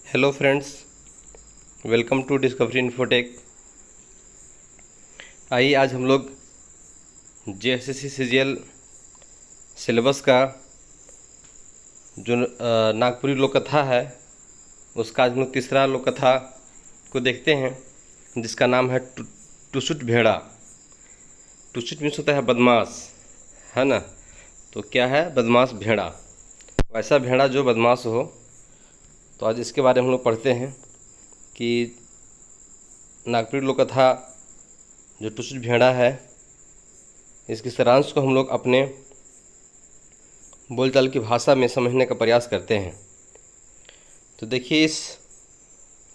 Hello friends, welcome to Discovery Infotech. आइए आज हम लोग जेएसएससी सीजीएल सिलेबस का जो नागपुरी लोक कथा है उसका आज हम लोग तीसरा लोक कथा को देखते हैं, जिसका नाम है टुसुट भेड़ा। टुसुट मीन्स होता है बदमाश, है ना। तो क्या है? बदमाश भेड़ा, वैसा भेड़ा जो बदमाश हो। तो आज इसके बारे में हम लोग पढ़ते हैं कि नागपुरी लोक कथा जो टुसुट भेड़ा है, इसके सारांश को हम लोग अपने बोलचाल की भाषा में समझने का प्रयास करते हैं। तो देखिए इस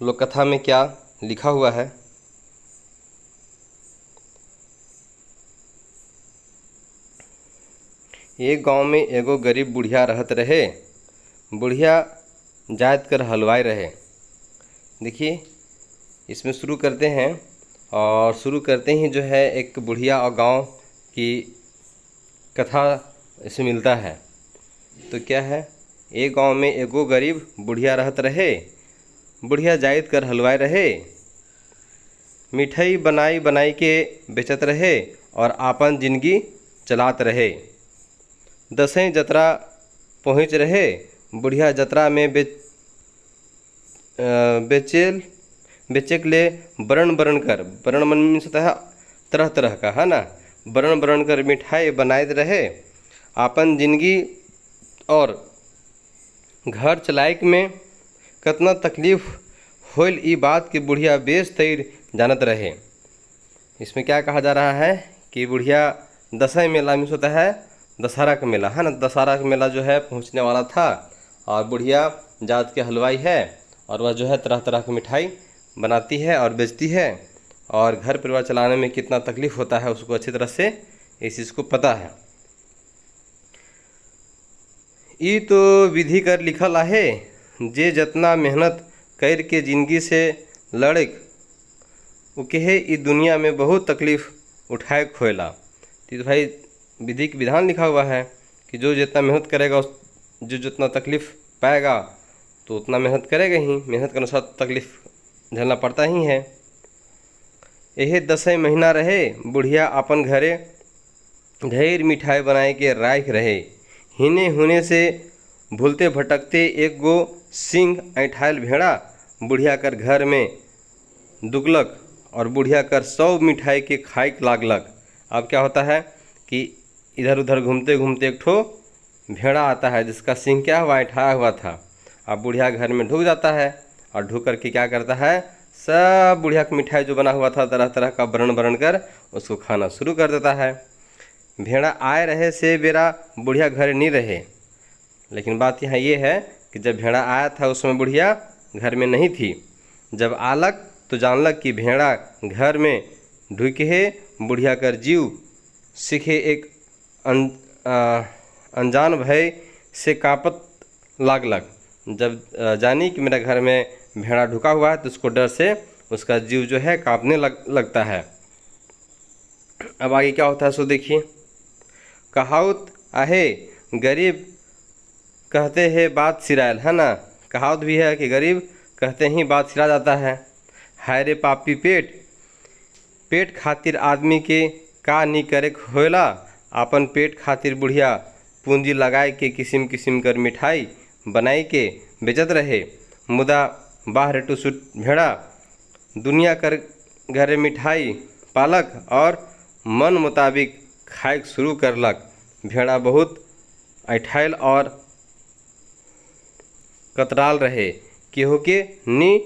लोक कथा में क्या लिखा हुआ है। एक गांव में एगो गरीब बुढ़िया रहत रहे। बुढ़िया जात कर हलवाई रहे। देखिए इसमें शुरू करते हैं और शुरू करते ही जो है एक बुढ़िया और गांव की कथा इसमें मिलता है। तो क्या है? एक गांव में एगो गरीब बुढ़िया रहत रहे। बुढ़िया जाइत कर हलवाई रहे। मिठाई बनाई बनाई के बेचत रहे और आपन जिंदगी चलात रहे। दसैं जतरा पहुँच रहे। बुढ़िया जतरा में बेचेक ले बरण बरण कर, बरण मन मीन्स होता है तरह तरह का, है ना। बरण बरण कर मिठाई बनाए रहे। आपन जिंदगी और घर चलाइक में कितना तकलीफ होल ई बात की बुढ़िया बेस तैर जानत रहे। इसमें क्या कहा जा रहा है कि बुढ़िया दसैं मेला मीन्स होता है दशहरा का मेला, है ना। दशहरा का मेला जो है पहुंचने वाला था और बुढ़िया जात के हलवाई है और वह जो है तरह तरह की मिठाई बनाती है और बेचती है और घर परिवार चलाने में कितना तकलीफ़ होता है उसको अच्छी तरह से इस चीज़ को पता है। ई तो विधि कर लिखल आहे, जे जितना मेहनत कर के जिंदगी से लड़क उके ई दुनिया में बहुत तकलीफ़ उठाए खोला। तो भाई विधि की विधान लिखा हुआ है कि जो जितना मेहनत करेगा जो जितना तकलीफ़ पाएगा तो उतना मेहनत करेगा ही। मेहनत के अनुसार तकलीफ़ झेलना पड़ता ही है। यह दसैं महीना रहे। बुढ़िया अपन घरे ढेर मिठाई बनाए के राख रहे। हिने होने से भूलते भटकते एक गो सिंह ऐठायल भेड़ा बुढ़िया कर घर में दुगलक और बुढ़िया कर 100 मिठाई के खाइक लागलक। अब क्या होता है कि इधर उधर घूमते घूमते एक ठो भेड़ा आता है जिसका सिंह क्या हुआ, ऐठाया हुआ था। अब बुढ़िया घर में ढुक जाता है और ढुक करके क्या करता है, सब बुढ़िया की मिठाई जो बना हुआ था तरह तरह का बरण बरण कर उसको खाना शुरू कर देता है। भेड़ा आए रहे से बेरा बुढ़िया घर नहीं रहे। लेकिन बात यहाँ ये है कि जब भेड़ा आया था उस समय बुढ़िया घर में नहीं थी। जब आलक तो जानलक कि भेड़ा घर में ढुके है। बुढ़िया कर जीव सीखे एक अनजान भय से कापत लागलक। जब जानी कि मेरा घर में भेड़ा ढुका हुआ है तो उसको डर से उसका जीव जो है कांपने लगता है। अब आगे क्या होता है सो देखिए। कहावत आहे, गरीब कहते हैं बात सिरायल, है ना। कहावत भी है कि गरीब कहते ही बात सिरा जाता है। हाय रे पापी पेट, पेट खातिर आदमी के का नी करे होएला। अपन पेट खातिर बुढ़िया पूंजी लगाए के किस्म किस्म कर मिठाई बनाई के बेचत रहे। मुदा बाहर टुसुट भेड़ा दुनिया कर घरे मिठाई पालक और मन मुताबिक खाए शुरू करलक। भेड़ा बहुत ऐठायल और कतराल रहे, केहू के नी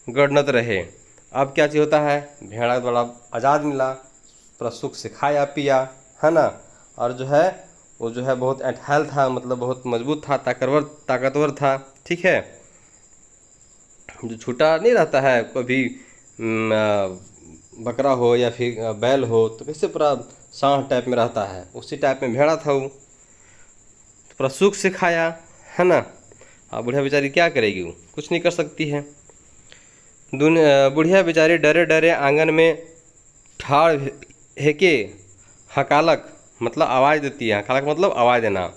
गड़नत रहे। अब क्या चीज़ होता है, भेड़ा बड़ा आज़ाद मिला, पूरा सुख से खाया पिया, है ना। और जो है वो जो है बहुत ऐठायल था, मतलब बहुत मजबूत था, ताकतवर था, ठीक है। जो छूटा नहीं रहता है, कभी बकरा हो या फिर बैल हो तो कैसे पूरा सांड टाइप में रहता है, उसी टाइप में भेड़ा था वो। तो पूरा सुख से खाया, है ना। अब बुढ़िया बेचारी क्या करेगी, वो कुछ नहीं कर सकती है। बुढ़िया बेचारी डरे डरे आंगन में ठाड़ हेके हकालक, मतलब आवाज़ देती है। हकालक मतलब आवाज़ देना।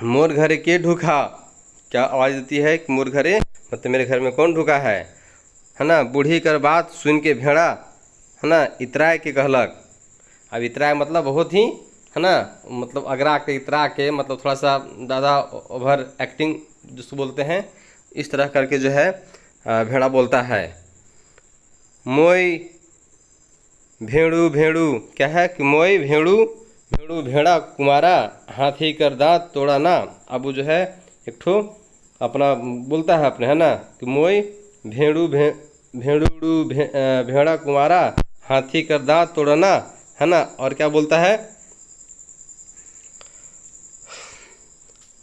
मोर घर के ढुका क्या आवाज़ देती है कि मोर घरे मतलब मेरे घर में कौन ढुका है ना। बूढ़ी कर बात सुन के भेड़ा है ना इतराए के कहलक। अब इतराए मतलब बहुत ही है ना, मतलब अगरा के इतरा के, मतलब थोड़ा सा ज़्यादा ओवर एक्टिंग जिसको बोलते हैं, इस तरह करके जो है भेड़ा बोलता है। मोई भेड़ू भेड़ू क्या है कि मोई भेड़ू भेड़ू भेड़ा कुमारा हाथी कर दांत तोड़ा ना। अब वो जो है एक ठो अपना बोलता है अपने है ना कि मोई भेड़ू भेड़ू भेड़ा कुमारा हाथी कर दांत तोड़ा ना है ना। और क्या बोलता है,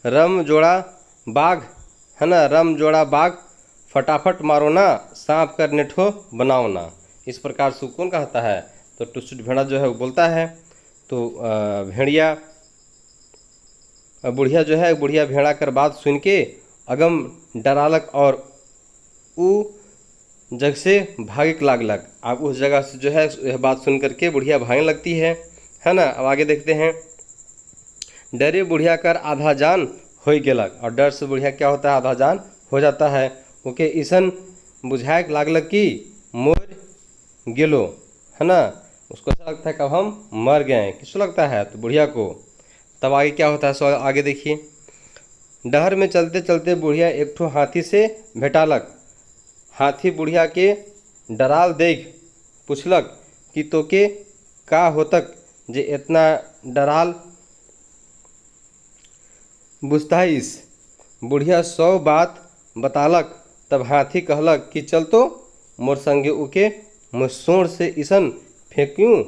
रम जोड़ा बाघ है ना, रम जोड़ा बाघ फटाफट मारो ना सांप कर नेठो बनाओ ना। इस प्रकार से कौन कहता है, तो टुसुट भेड़ा जो है वो बोलता है। तो भेड़िया बुढ़िया जो है, बुढ़िया भेड़ा कर बात सुन के अगम डरालक और ऊ जग से भागे लागलक। अब उस जगह से जो है यह बात सुन करके बुढ़िया भागने लगती है ना। अब आगे देखते हैं, डरे बुढ़िया कर आधा जान हो गेलक। और डर से बुढ़िया क्या होता है, आधा जान हो जाता है। ओके ईसन बुझाए लागलक कि मोर गेलो है ना। उसको ऐसा लगता है कब हम मर गए, किसको लगता है, तो बुढ़िया को। तब आगे क्या होता है, सो आगे देखिए, डहर में चलते चलते बुढ़िया एक ठो हाथी से भेटालक। हाथी बुढ़िया के डराल देख पूछलक कि तोके का होतक जे इतना डराल बुझताइस। बुढ़िया 100 बात बतालक। तब हाथी कहलक कि चल तो मोर संगे उके मुसोड़ से ईसन फेंक्यूँ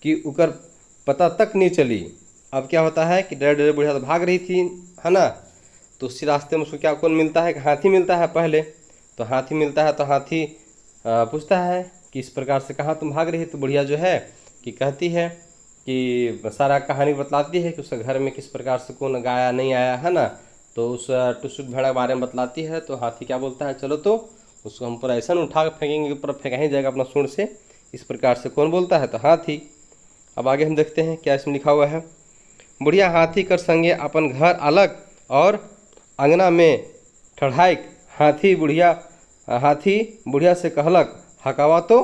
कि उकर पता तक नहीं चली। अब क्या होता है कि डर डर बुढ़िया तो भाग रही थी है ना। तो उसी रास्ते में उसको क्या कौन मिलता है कि हाथी मिलता है पहले। तो हाथी मिलता है तो हाथी पूछता है कि इस प्रकार से कहाँ तुम भाग रही। तो बुढ़िया जो है कि कहती है कि सारा कहानी बतलाती है कि उसके घर में किस प्रकार से कौन गाया नहीं आया है ना। तो उस टुसुक भेड़ा के बारे में बतलाती है। तो हाथी क्या बोलता है, चलो तो उसको हम पूरा ऐसा उठा के फेंकेंगे, ऊपर फेंका ही जाएगा अपना सूंड से। इस प्रकार से कौन बोलता है, तो हाथी। अब आगे हम देखते हैं क्या इसमें लिखा हुआ है। बुढ़िया हाथी कर संगे अपन घर अलग और अंगना में ठढ़ाइक। हाथी बुढ़िया से कहलक हकावा तो।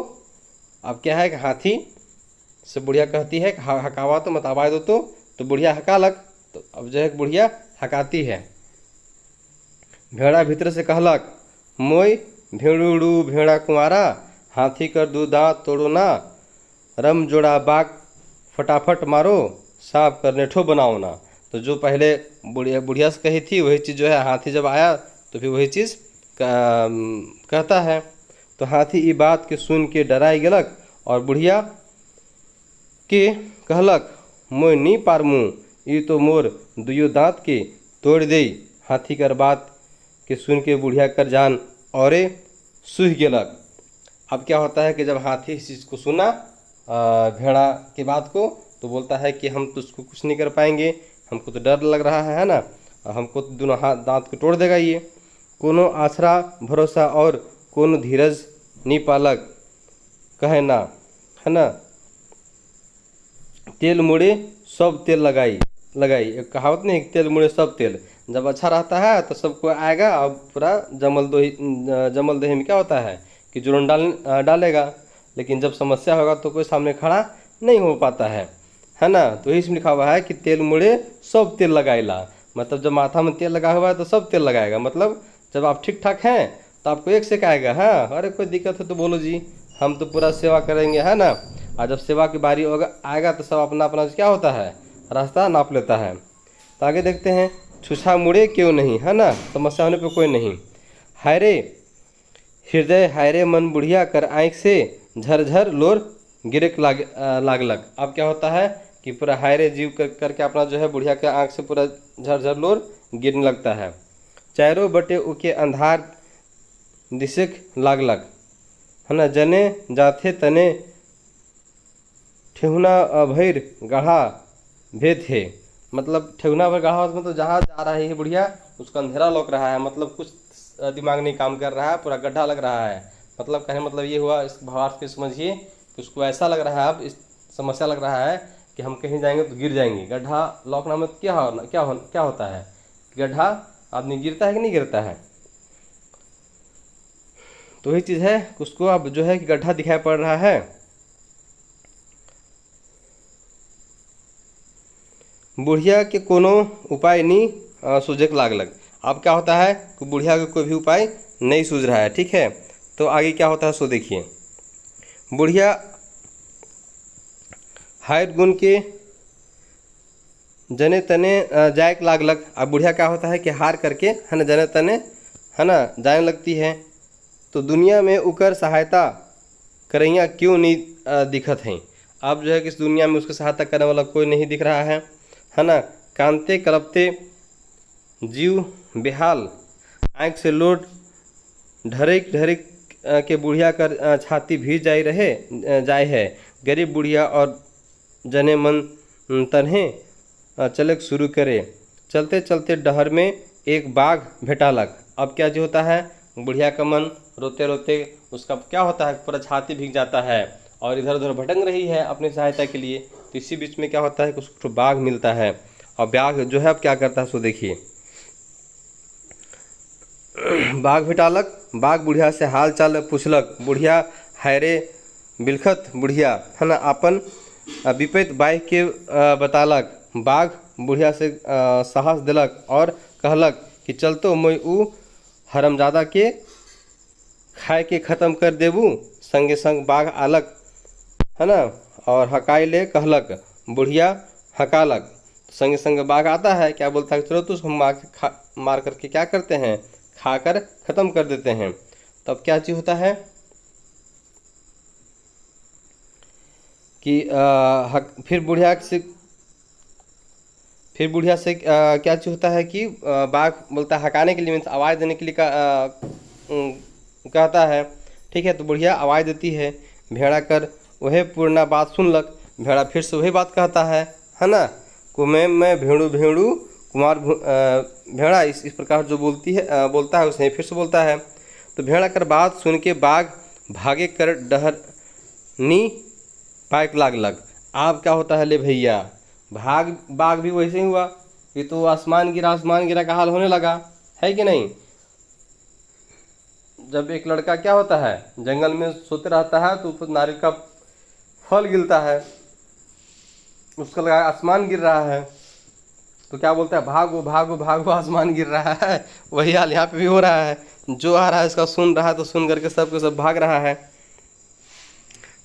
अब क्या है कि हाथी से बुढ़िया कहती है कि हकावा तो, मत आवाज़ दो तो बुढ़िया हकालक। तो अब जो है बुढ़िया हकाती है। भेड़ा भीतर से कहलक मोई भेड़ूड़ू भेड़ा कुंवारा हाथी कर दू दांत तोड़ो ना। रम जोड़ा बाघ फटाफट मारो सांप कर नेठो बनाओ ना। तो जो पहले बुढ़िया से कही थी वही चीज़ जो है हाथी जब आया तो फिर वही चीज़ कहता है। तो हाथी ये बात के सुन के डराई गेलक और बुढ़िया के कहलक मोय नी पारमू, ये तो मोर दुयो दांत के तोड़ दे। हाथी कर बात के सुन के बुढ़िया कर जान औरे सूझ गेलक। अब क्या होता है कि जब हाथी इस चीज़ को सुना भेड़ा की बात को, तो बोलता है कि हम तो उसको कुछ नहीं कर पाएंगे, हमको तो डर लग रहा है ना, हमको तो दोनों हाथ दांत को तोड़ देगा ये। कोनो आसरा भरोसा और कोनो धीरज नी पालक कहे ना है ना। तेल मुड़े सब तेल लगाई। एक कहावत नहीं, तेल मुड़े सब तेल। जब अच्छा रहता है तो सबको आएगा और पूरा जमल दही में क्या होता है कि जुर्म डालेगा। लेकिन जब समस्या होगा तो कोई सामने खड़ा नहीं हो पाता है ना। तो इसमें लिखा हुआ है कि तेल मुड़े सब तेल लगाइला। मतलब जब माथा में तेल लगा हुआ है तो सब तेल लगाएगा। मतलब जब आप ठीक ठाक हैं तो आपको एक से कहेगा हाँ अरे कोई दिक्कत है तो बोलो जी, हम तो पूरा सेवा करेंगे है ना। और जब सेवा की बारी होगा आएगा तो सब अपना अपना क्या होता है रास्ता नाप लेता है। तो आगे देखते हैं, छुछा मुड़े क्यों नहीं है ना, समस्या होने पे कोई नहीं। हायरे हृदय हायरे मन बुढ़िया कर आँख से झरझर लोर गिरक लागलक। अब क्या होता है कि पूरा हायरे जीव करके अपना जो है बुढ़िया के आँख से पूरा झरझर लोर गिरने लगता है। चारों बटे उके अंधार दिशक लागलक है ना। जने जाथे तने ठेहुना भैर गाढ़ा भेद है। मतलब ठेहुना भर गाढ़ा मतलब जहाँ जा रहा है बुढ़िया उसका अंधेरा लौक रहा है। मतलब कुछ दिमाग नहीं काम कर रहा है, पूरा गड्ढा लग रहा है। मतलब कहने मतलब ये हुआ, इस भावार्थ को समझिए कि उसको ऐसा लग रहा है, अब इस समस्या लग रहा है कि हम कहीं जाएंगे तो गिर जाएंगे। गड्ढा लौकना में क्या होता है, गड्ढा आदमी गिरता है कि नहीं गिरता है। तो वही चीज़ है, उसको अब जो है कि गड्ढा दिखाई पड़ रहा है। बुढ़िया के कोनो उपाय नहीं सूझक लागलक। अब क्या होता है कि बुढ़िया का कोई भी उपाय नहीं सूझ रहा है। ठीक है, तो आगे क्या होता है सो देखिए। बुढ़िया हायर गुण के जने तने जायक लागलक। अब बुढ़िया क्या होता है कि हार करके है ना जने तने है ना जाने लगती है। तो दुनिया में उकर सहायता करैया क्यों नहीं दिखत हैं। अब जो है कि इस दुनिया में उसकी सहायता करने वाला कोई नहीं दिख रहा है ना। कांते कलपते जीव बेहाल, आँख से लोट ढरेक ढरेक के बुढ़िया कर छाती भीज जाए है। गरीब बुढ़िया और जने मन तन्हे चलक शुरू करे। चलते चलते डहर में एक बाघ भेटालक। अब क्या जो होता है, बुढ़िया का मन रोते रोते उसका क्या होता है, पूरा छाती भीग जाता है और इधर उधर भटक रही है अपनी सहायता के लिए। तो इसी बीच में क्या होता है कि उसको बाघ मिलता है और बाघ जो है अब क्या करता है सो देखिए। बाघ भेटालक, बाघ बुढ़िया से हाल चाल पूछलक। बुढ़िया हैरे बिलखत बुढ़िया है ना अपन विपैत बाइक के बतालक। बाघ बुढ़िया से साहस दिलक और कहलक कि चल तो मैं ऊ हरमजादा के खाए के ख़त्म कर देबू। संगे संग बाघ आलक है ना और हकाई ले कहलक। बुढ़िया हकालक, संगे संग बाघ आता है, क्या बोलता है चलो तो हम मार करके क्या करते हैं, खाकर ख़त्म कर देते हैं। तब क्या चीज़ होता है कि फिर बुढ़िया से क्या चीज़ होता है कि बाघ बोलता है हकाने के लिए, मीन्स आवाज़ देने के लिए कहता है। ठीक है, तो बुढ़िया आवाज़ देती है। भेड़ा कर वह पूर्णा बात सुनलक। भेड़ा फिर से वही बात कहता है ना। कुमें मैं भेड़ू भेड़ू कुमार भेड़ा इस प्रकार जो बोलता है उसे फिर से बोलता है। तो भेड़ा कर बात सुन के बाघ भागे कर डहर नी पाइक लागलक। अब क्या होता है ले भैया, बाघ भी वैसे ही हुआ। ये तो आसमान गिरा का हाल होने लगा है कि नहीं। जब एक लड़का क्या होता है जंगल में सोते रहता है तो ऊपर नारियल का फल गिरता है, उसका लगा आसमान गिर रहा है, तो क्या बोलता है भागो भागो भागो आसमान गिर रहा है। वही हाल यहाँ पे भी हो रहा है। जो आ रहा है इसका सुन रहा है तो सुन करके सब भाग रहा है।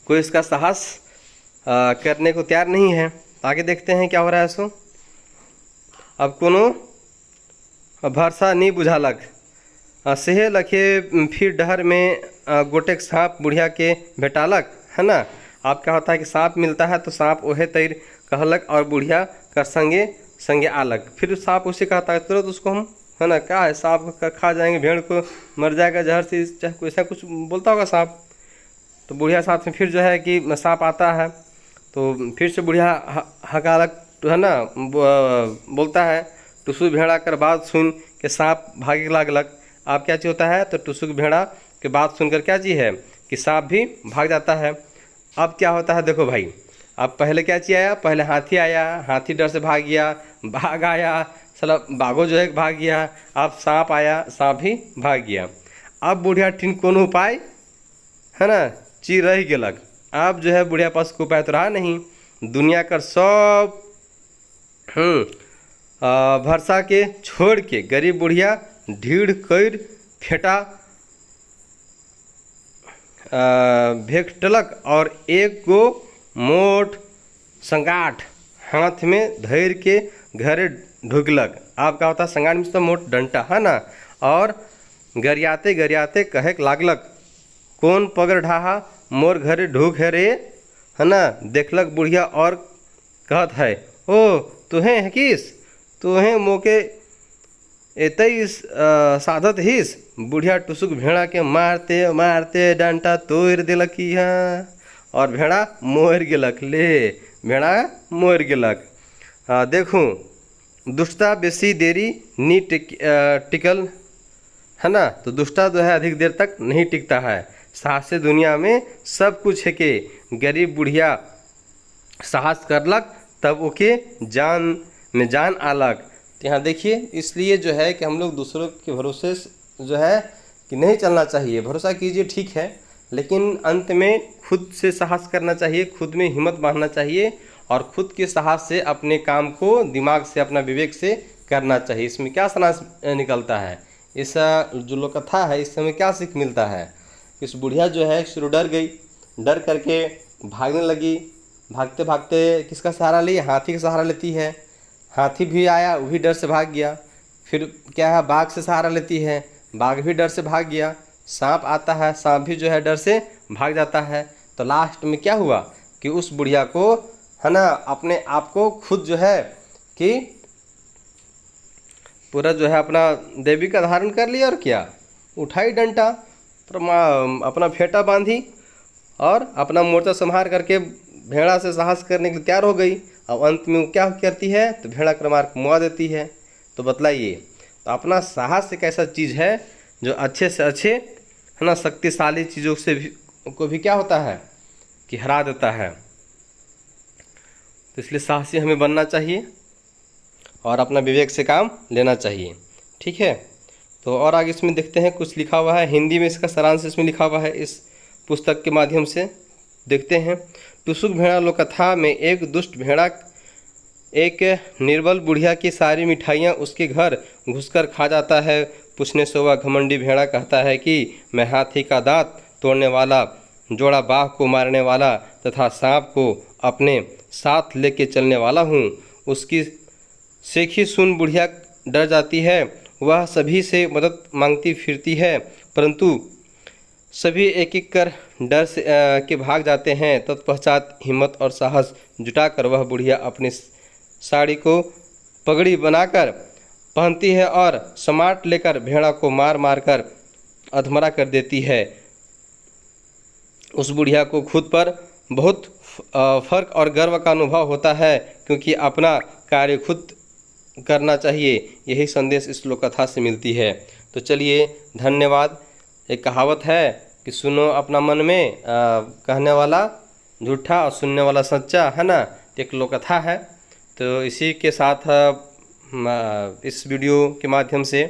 कोई इसका साहस करने को तैयार नहीं है। आगे देखते हैं क्या हो रहा है सो। अब कोनो भरसा नहीं बुझालक। सेहे लखे फिर डहर में गोटेक सांप बुढ़िया के भेटालक है ना। अब क्या होता है कि सांप मिलता है तो सांप ओहे तैर कहलक और बुढ़िया कर संगे संगे आलक। फिर सांप उसे कहता है तुरंत उसको हम है ना, क्या है सांप खा जाएंगे, भेड़ को मर जाएगा जहर से, चाहे ऐसा कुछ बोलता होगा सांप। तो बुढ़िया साथ में फिर जो है कि सांप आता है तो फिर से बुढ़िया हकालक है ना बोलता है। टुसु भेड़ा कर बात सुन के सांप भागे लागलक। अब क्या चीज़ होता है तो टुसु भेड़ा के बात सुनकर क्या चीज़ है कि सांप भी भाग जाता है। अब क्या होता है देखो भाई, अब पहले क्या चीज़ आया, पहले हाथी आया, हाथी डर से भाग गया, बाघ आया, साला बाघो जो है भाग गया। अब सांप आया, सांप भी भाग गया। अब बुढ़िया ठिन कोनो उपाय है ना ची रह गेलक। अब जो है बुढ़िया पास कोई उपाय तो रहा नहीं। दुनिया कर सब भरसा के छोड़ के गरीब बुढ़िया ढीढ़ कर फेटा भेटलक और एक गो मोट संगाठ हाथ में धैर के घरे ढुकलक। अब क्या होता है संगाठ में तो मोट डंटा है ना। और गरियाते गरियाते कहे लागलक कौन पगर ढाहा मोर घरे ढूक है रे है ना। देखलक बुढ़िया और कहत है ओ तुहें है किस, तुहें मोके एतई साधत हिस। बुढ़िया टुसुक भेड़ा के मारते मारते डंटा तोड़ दिलक यहाँ और भेड़ा मोर गेलक। ले भेड़ा मोर गेलक। देखूँ दुष्टता बेसी देरी नी टिकल है ना। तो दुष्टता जो है अधिक देर तक नहीं टिकता है। साहस से दुनिया में सब कुछ है के गरीब बुढ़िया साहस करलक तब ओके जान में जान आलक। तो यहाँ देखिए, इसलिए जो है कि हम लोग दूसरों के भरोसे जो है कि नहीं चलना चाहिए। भरोसा कीजिए ठीक है, लेकिन अंत में खुद से साहस करना चाहिए, खुद में हिम्मत बांधना चाहिए और खुद के साहस से अपने काम को दिमाग से, अपना विवेक से करना चाहिए। इसमें क्या सारांश निकलता है, इस जो लोक कथा है इसमें क्या सीख मिलता है? इस बुढ़िया जो है शुरू डर गई, डर करके भागने लगी। भागते भागते किसका सहारा ली? हाथी का सहारा लेती है। हाथी भी आया, वो भी डर से भाग गया। फिर क्या है, बाघ से सहारा लेती है, बाघ भी डर से भाग गया। सांप आता है, सांप भी जो है डर से भाग जाता है। तो लास्ट में क्या हुआ कि उस बुढ़िया को है ना, अपने आप को खुद जो है कि पूरा जो है अपना देवी का धारण कर लिया और क्या, उठाई डंडा, अपना फेटा बांधी और अपना मोर्चा संहार करके भेड़ा से साहस करने के लिए तैयार हो गई। अब अंत में वो क्या करती है? तो भेड़ा कर मार के मुआ देती है। तो बतलाइए, तो अपना साहस एक ऐसा चीज़ है जो अच्छे से अच्छे है ना शक्तिशाली चीज़ों से भी को भी क्या होता है कि हरा देता है। तो इसलिए साहसी हमें बनना चाहिए और अपना विवेक से काम लेना चाहिए। ठीक है, तो और आगे इसमें देखते हैं, कुछ लिखा हुआ है हिंदी में, इसका सारांश इसमें लिखा हुआ है इस पुस्तक के माध्यम से देखते हैं। टुसुक भेड़ा लोक कथा में एक दुष्ट भेड़ा एक निर्बल बुढ़िया की सारी मिठाइयाँ उसके घर घुसकर खा जाता है। पूछने से वह घमंडी भेड़ा कहता है कि मैं हाथी का दांत तोड़ने वाला, जोड़ा बाघ को मारने वाला तथा सांप को अपने साथ लेके चलने वाला हूँ। उसकी सेखी सुन बुढ़िया डर जाती है। वह सभी से मदद मांगती फिरती है, परंतु सभी एक एक कर डर से के भाग जाते हैं। तत्पश्चात हिम्मत और साहस जुटाकर वह बुढ़िया अपनी साड़ी को पगड़ी बनाकर पहनती है और समाट लेकर भेड़ा को मार मार कर अधमरा कर देती है। उस बुढ़िया को खुद पर बहुत फर्क और गर्व का अनुभव होता है, क्योंकि अपना कार्य खुद करना चाहिए। यही संदेश इस लोक कथा से मिलती है। तो चलिए, धन्यवाद। एक कहावत है कि सुनो अपना मन में, कहने वाला झूठा और सुनने वाला सच्चा, है ना। एक लोक कथा है। तो इसी के साथ इस वीडियो के माध्यम से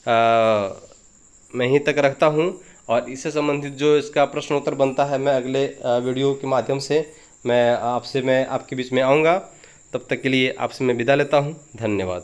मैं यहीं तक रखता हूँ, और इससे संबंधित जो इसका प्रश्न उत्तर बनता है मैं अगले वीडियो के माध्यम से मैं आपके बीच में आऊँगा। तब तक के लिए आपसे मैं विदा लेता हूँ। धन्यवाद।